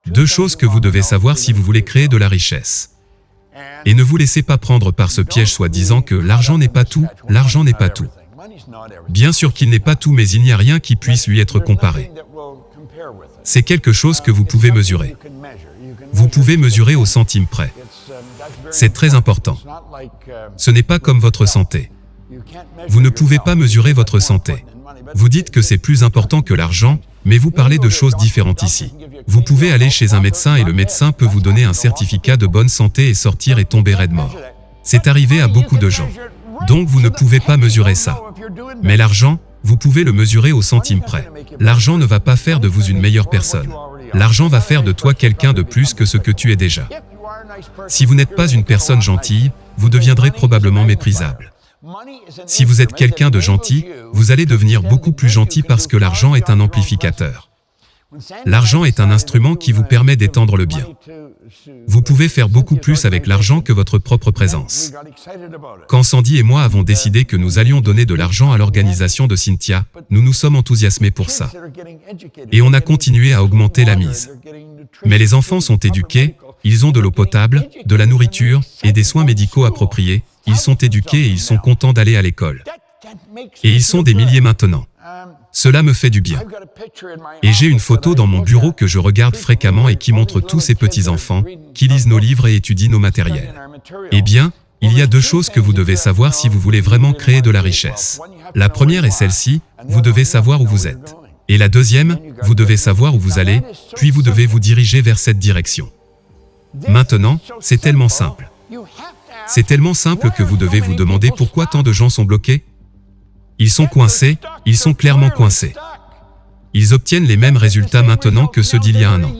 Deux choses que vous devez savoir si vous voulez créer de la richesse. Et ne vous laissez pas prendre par ce piège soi-disant que l'argent n'est pas tout, l'argent n'est pas tout. Bien sûr qu'il n'est pas tout, mais il n'y a rien qui puisse lui être comparé. C'est quelque chose que vous pouvez mesurer. Vous pouvez mesurer au centime près. C'est très important. Ce n'est pas comme votre santé. Vous ne pouvez pas mesurer votre santé. Vous dites que c'est plus important que l'argent, mais vous parlez de choses différentes ici. Vous pouvez aller chez un médecin et le médecin peut vous donner un certificat de bonne santé et sortir et tomber raide mort. C'est arrivé à beaucoup de gens. Donc vous ne pouvez pas mesurer ça. Mais l'argent, vous pouvez le mesurer au centime près. L'argent ne va pas faire de vous une meilleure personne. L'argent va faire de toi quelqu'un de plus que ce que tu es déjà. Si vous n'êtes pas une personne gentille, vous deviendrez probablement méprisable. Si vous êtes quelqu'un de gentil, vous allez devenir beaucoup plus gentil parce que l'argent est un amplificateur. L'argent est un instrument qui vous permet d'étendre le bien. Vous pouvez faire beaucoup plus avec l'argent que votre propre présence. Quand Sandy et moi avons décidé que nous allions donner de l'argent à l'organisation de Cynthia, nous nous sommes enthousiasmés pour ça. Et on a continué à augmenter la mise. Mais les enfants sont éduqués, ils ont de l'eau potable, de la nourriture et des soins médicaux appropriés, ils sont éduqués et ils sont contents d'aller à l'école. Et ils sont des milliers maintenant. Cela me fait du bien. Et j'ai une photo dans mon bureau que je regarde fréquemment et qui montre tous ces petits-enfants qui lisent nos livres et étudient nos matériels. Eh bien, il y a deux choses que vous devez savoir si vous voulez vraiment créer de la richesse. La première est celle-ci, vous devez savoir où vous êtes. Et la deuxième, vous devez savoir où vous allez, puis vous devez vous diriger vers cette direction. Maintenant, c'est tellement simple. C'est tellement simple que vous devez vous demander pourquoi tant de gens sont bloqués. Ils sont coincés, ils sont clairement coincés. Ils obtiennent les mêmes résultats maintenant que ceux d'il y a un an.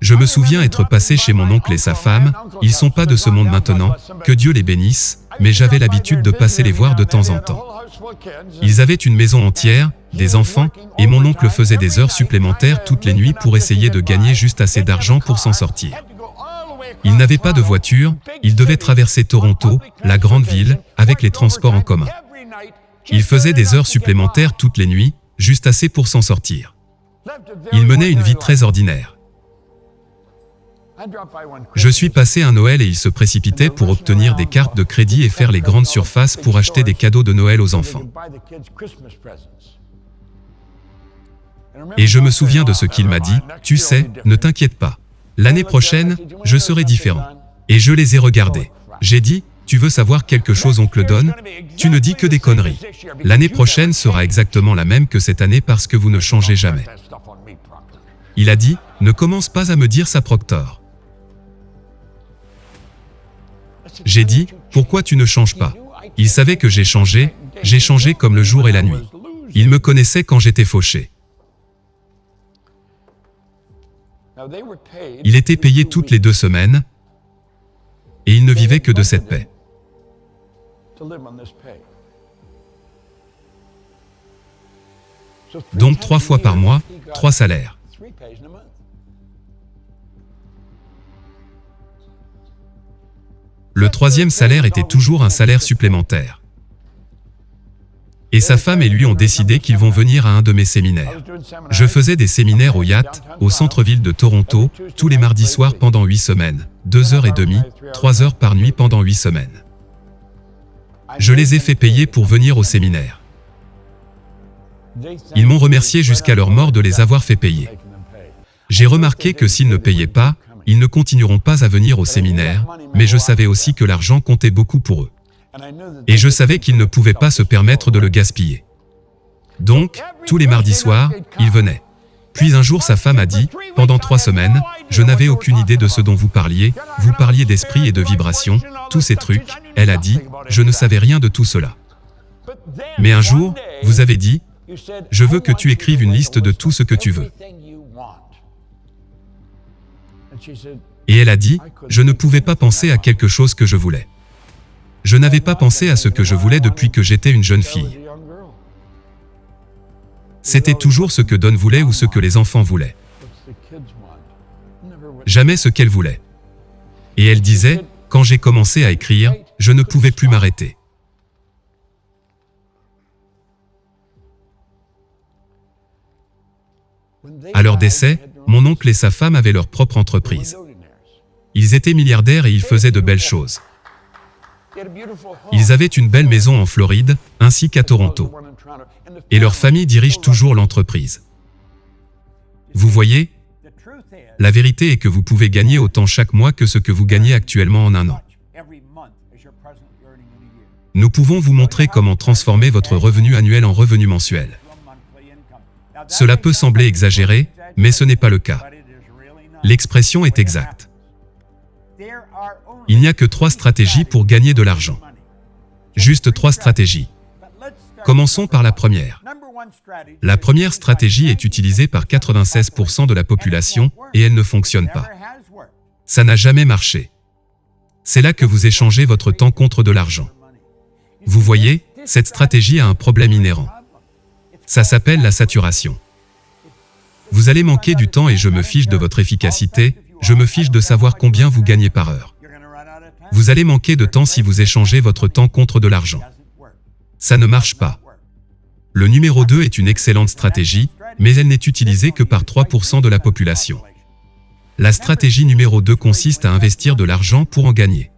Je me souviens être passé chez mon oncle et sa femme, ils sont pas de ce monde maintenant, que Dieu les bénisse, mais j'avais l'habitude de passer les voir de temps en temps. Ils avaient une maison entière, des enfants, et mon oncle faisait des heures supplémentaires toutes les nuits pour essayer de gagner juste assez d'argent pour s'en sortir. Il n'avait pas de voiture, il devait traverser Toronto, la grande ville, avec les transports en commun. Il faisait des heures supplémentaires toutes les nuits, juste assez pour s'en sortir. Il menait une vie très ordinaire. Je suis passé un Noël et il se précipitait pour obtenir des cartes de crédit et faire les grandes surfaces pour acheter des cadeaux de Noël aux enfants. Et je me souviens de ce qu'il m'a dit, « Tu sais, ne t'inquiète pas. L'année prochaine, je serai différent. » Et je les ai regardés. J'ai dit, « Tu veux savoir quelque chose, oncle Don? Tu ne dis que des conneries. L'année prochaine sera exactement la même que cette année parce que vous ne changez jamais. » Il a dit, « Ne commence pas à me dire ça, Proctor. » J'ai dit, « Pourquoi tu ne changes pas? » Il savait que j'ai changé comme le jour et la nuit. Il me connaissait quand j'étais fauché. Il était payé toutes les 2 semaines et il ne vivait que de cette paie. Donc 3 fois par mois, 3 salaires. Le 3e salaire était toujours un salaire supplémentaire. Et sa femme et lui ont décidé qu'ils vont venir à un de mes séminaires. Je faisais des séminaires au Yacht, au centre-ville de Toronto, tous les mardis soirs pendant 8 semaines, 2h30, 3 heures par nuit pendant 8 semaines. Je les ai fait payer pour venir au séminaire. Ils m'ont remercié jusqu'à leur mort de les avoir fait payer. J'ai remarqué que s'ils ne payaient pas, ils ne continueront pas à venir au séminaire, mais je savais aussi que l'argent comptait beaucoup pour eux. Et je savais qu'ils ne pouvaient pas se permettre de le gaspiller. Donc, tous les mardis soirs, ils venaient. Puis un jour sa femme a dit, pendant 3 semaines, je n'avais aucune idée de ce dont vous parliez d'esprit et de vibration, tous ces trucs, elle a dit, je ne savais rien de tout cela. Mais un jour, vous avez dit, je veux que tu écrives une liste de tout ce que tu veux. Et elle a dit, je ne pouvais pas penser à quelque chose que je voulais. Je n'avais pas pensé à ce que je voulais depuis que j'étais une jeune fille. C'était toujours ce que Don voulait ou ce que les enfants voulaient. Jamais ce qu'elle voulait. Et elle disait, quand j'ai commencé à écrire, je ne pouvais plus m'arrêter. À leur décès, mon oncle et sa femme avaient leur propre entreprise. Ils étaient milliardaires et ils faisaient de belles choses. Ils avaient une belle maison en Floride, ainsi qu'à Toronto. Et leur famille dirige toujours l'entreprise. Vous voyez, la vérité est que vous pouvez gagner autant chaque mois que ce que vous gagnez actuellement en un an. Nous pouvons vous montrer comment transformer votre revenu annuel en revenu mensuel. Cela peut sembler exagéré, mais ce n'est pas le cas. L'expression est exacte. Il n'y a que 3 stratégies pour gagner de l'argent. Juste 3 stratégies. Commençons par la première. La première stratégie est utilisée par 96% de la population et elle ne fonctionne pas. Ça n'a jamais marché. C'est là que vous échangez votre temps contre de l'argent. Vous voyez, cette stratégie a un problème inhérent. Ça s'appelle la saturation. Vous allez manquer du temps et je me fiche de votre efficacité, je me fiche de savoir combien vous gagnez par heure. Vous allez manquer de temps si vous échangez votre temps contre de l'argent. Ça ne marche pas. Le numéro 2 est une excellente stratégie, mais elle n'est utilisée que par 3% de la population. La stratégie numéro 2 consiste à investir de l'argent pour en gagner.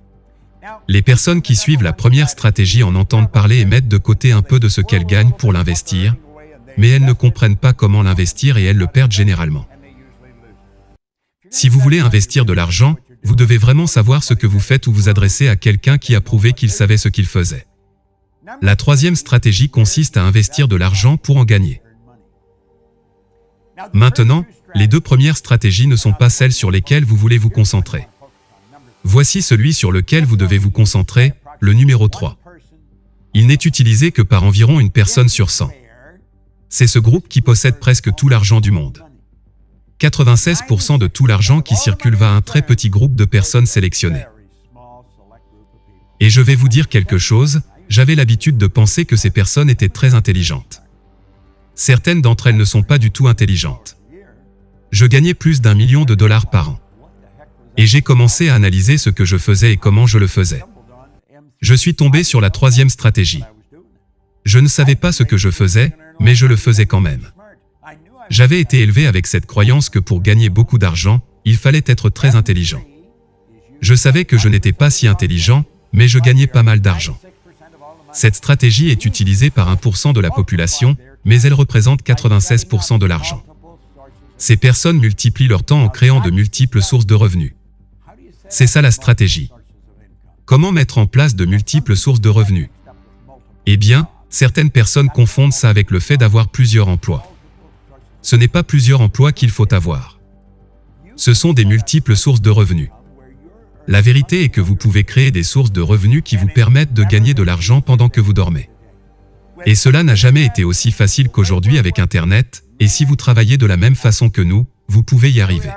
Les personnes qui suivent la première stratégie en entendent parler et mettent de côté un peu de ce qu'elles gagnent pour l'investir, mais elles ne comprennent pas comment l'investir et elles le perdent généralement. Si vous voulez investir de l'argent, vous devez vraiment savoir ce que vous faites ou vous adresser à quelqu'un qui a prouvé qu'il savait ce qu'il faisait. La troisième stratégie consiste à investir de l'argent pour en gagner. Maintenant, les 2 premières stratégies ne sont pas celles sur lesquelles vous voulez vous concentrer. Voici celui sur lequel vous devez vous concentrer, le numéro 3. Il n'est utilisé que par environ une personne sur 100. C'est ce groupe qui possède presque tout l'argent du monde. 96% de tout l'argent qui circule va à un très petit groupe de personnes sélectionnées. Et je vais vous dire quelque chose, j'avais l'habitude de penser que ces personnes étaient très intelligentes. Certaines d'entre elles ne sont pas du tout intelligentes. Je gagnais plus d'1 million de dollars par an. Et j'ai commencé à analyser ce que je faisais et comment je le faisais. Je suis tombé sur la 3e stratégie. Je ne savais pas ce que je faisais, mais je le faisais quand même. J'avais été élevé avec cette croyance que pour gagner beaucoup d'argent, il fallait être très intelligent. Je savais que je n'étais pas si intelligent, mais je gagnais pas mal d'argent. Cette stratégie est utilisée par 1% de la population, mais elle représente 96% de l'argent. Ces personnes multiplient leur temps en créant de multiples sources de revenus. C'est ça la stratégie. Comment mettre en place de multiples sources de revenus? Eh bien, certaines personnes confondent ça avec le fait d'avoir plusieurs emplois. Ce n'est pas plusieurs emplois qu'il faut avoir. Ce sont des multiples sources de revenus. La vérité est que vous pouvez créer des sources de revenus qui vous permettent de gagner de l'argent pendant que vous dormez. Et cela n'a jamais été aussi facile qu'aujourd'hui avec Internet, et si vous travaillez de la même façon que nous, vous pouvez y arriver.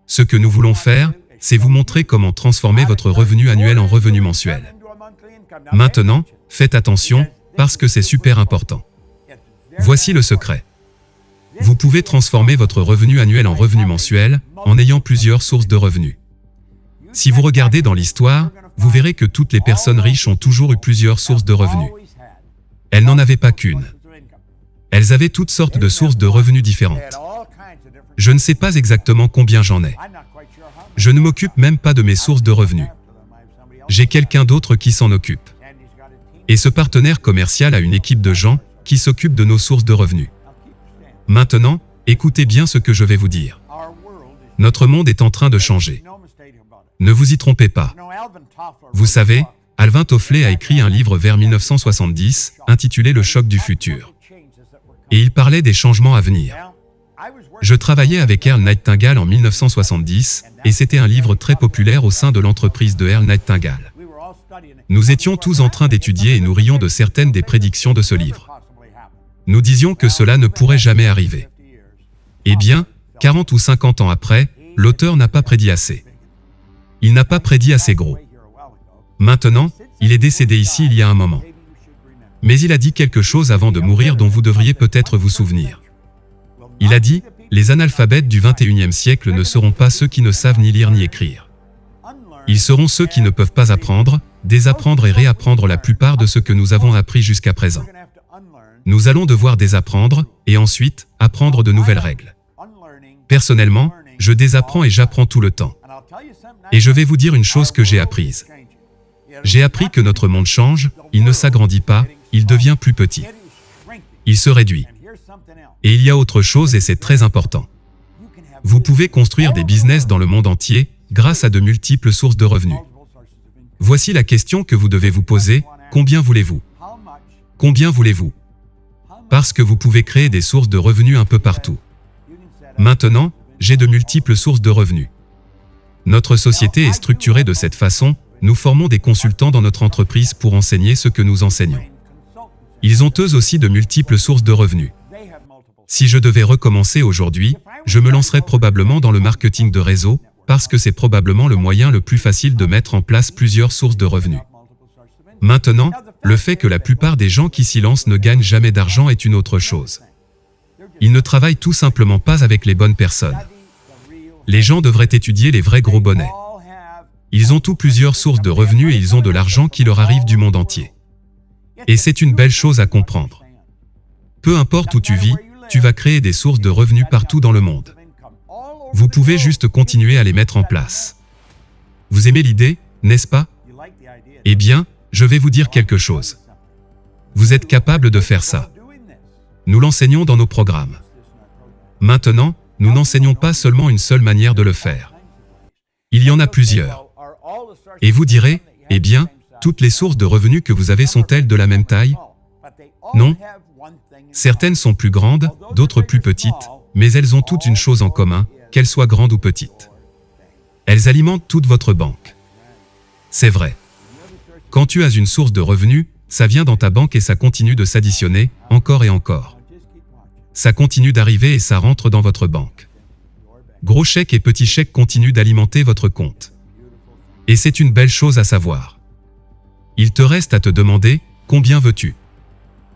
Ce que nous voulons faire, c'est vous montrer comment transformer votre revenu annuel en revenu mensuel. Maintenant, faites attention, parce que c'est super important. Voici le secret. Vous pouvez transformer votre revenu annuel en revenu mensuel, en ayant plusieurs sources de revenus. Si vous regardez dans l'histoire, vous verrez que toutes les personnes riches ont toujours eu plusieurs sources de revenus. Elles n'en avaient pas qu'une. Elles avaient toutes sortes de sources de revenus différentes. Je ne sais pas exactement combien j'en ai. Je ne m'occupe même pas de mes sources de revenus. J'ai quelqu'un d'autre qui s'en occupe. Et ce partenaire commercial a une équipe de gens qui s'occupent de nos sources de revenus. Maintenant, écoutez bien ce que je vais vous dire. Notre monde est en train de changer. Ne vous y trompez pas. Vous savez, Alvin Tofflé a écrit un livre vers 1970, intitulé Le choc du futur. Et il parlait des changements à venir. Je travaillais avec Earl Nightingale en 1970, et c'était un livre très populaire au sein de l'entreprise de Earl Nightingale. Nous étions tous en train d'étudier et nous rions de certaines des prédictions de ce livre. Nous disions que cela ne pourrait jamais arriver. Eh bien, 40 ou 50 ans après, l'auteur n'a pas prédit assez. Il n'a pas prédit assez gros. Maintenant, il est décédé ici il y a un moment. Mais il a dit quelque chose avant de mourir dont vous devriez peut-être vous souvenir. Il a dit, « Les analphabètes du XXIe siècle ne seront pas ceux qui ne savent ni lire ni écrire. Ils seront ceux qui ne peuvent pas apprendre, désapprendre et réapprendre la plupart de ce que nous avons appris jusqu'à présent. » Nous allons devoir désapprendre, et ensuite, apprendre de nouvelles règles. Personnellement, je désapprends et j'apprends tout le temps. Et je vais vous dire une chose que j'ai apprise. J'ai appris que notre monde change, il ne s'agrandit pas, il devient plus petit. Il se réduit. Et il y a autre chose et c'est très important. Vous pouvez construire des business dans le monde entier, grâce à de multiples sources de revenus. Voici la question que vous devez vous poser, combien voulez-vous? Combien voulez-vous? Parce que vous pouvez créer des sources de revenus un peu partout. Maintenant, j'ai de multiples sources de revenus. Notre société est structurée de cette façon, nous formons des consultants dans notre entreprise pour enseigner ce que nous enseignons. Ils ont eux aussi de multiples sources de revenus. Si je devais recommencer aujourd'hui, je me lancerais probablement dans le marketing de réseau, parce que c'est probablement le moyen le plus facile de mettre en place plusieurs sources de revenus. Maintenant, le fait que la plupart des gens qui s'y lancent ne gagnent jamais d'argent est une autre chose. Ils ne travaillent tout simplement pas avec les bonnes personnes. Les gens devraient étudier les vrais gros bonnets. Ils ont tous plusieurs sources de revenus et ils ont de l'argent qui leur arrive du monde entier. Et c'est une belle chose à comprendre. Peu importe où tu vis, tu vas créer des sources de revenus partout dans le monde. Vous pouvez juste continuer à les mettre en place. Vous aimez l'idée, n'est-ce pas? Eh bien, je vais vous dire quelque chose. Vous êtes capable de faire ça. Nous l'enseignons dans nos programmes. Maintenant, nous n'enseignons pas seulement une seule manière de le faire. Il y en a plusieurs. Et vous direz, eh bien, toutes les sources de revenus que vous avez sont-elles de la même taille? Non. Certaines sont plus grandes, d'autres plus petites, mais elles ont toutes une chose en commun, qu'elles soient grandes ou petites. Elles alimentent toute votre banque. C'est vrai. Quand tu as une source de revenus, ça vient dans ta banque et ça continue de s'additionner, encore et encore. Ça continue d'arriver et ça rentre dans votre banque. Gros chèques et petits chèques continuent d'alimenter votre compte. Et c'est une belle chose à savoir. Il te reste à te demander, combien veux-tu ?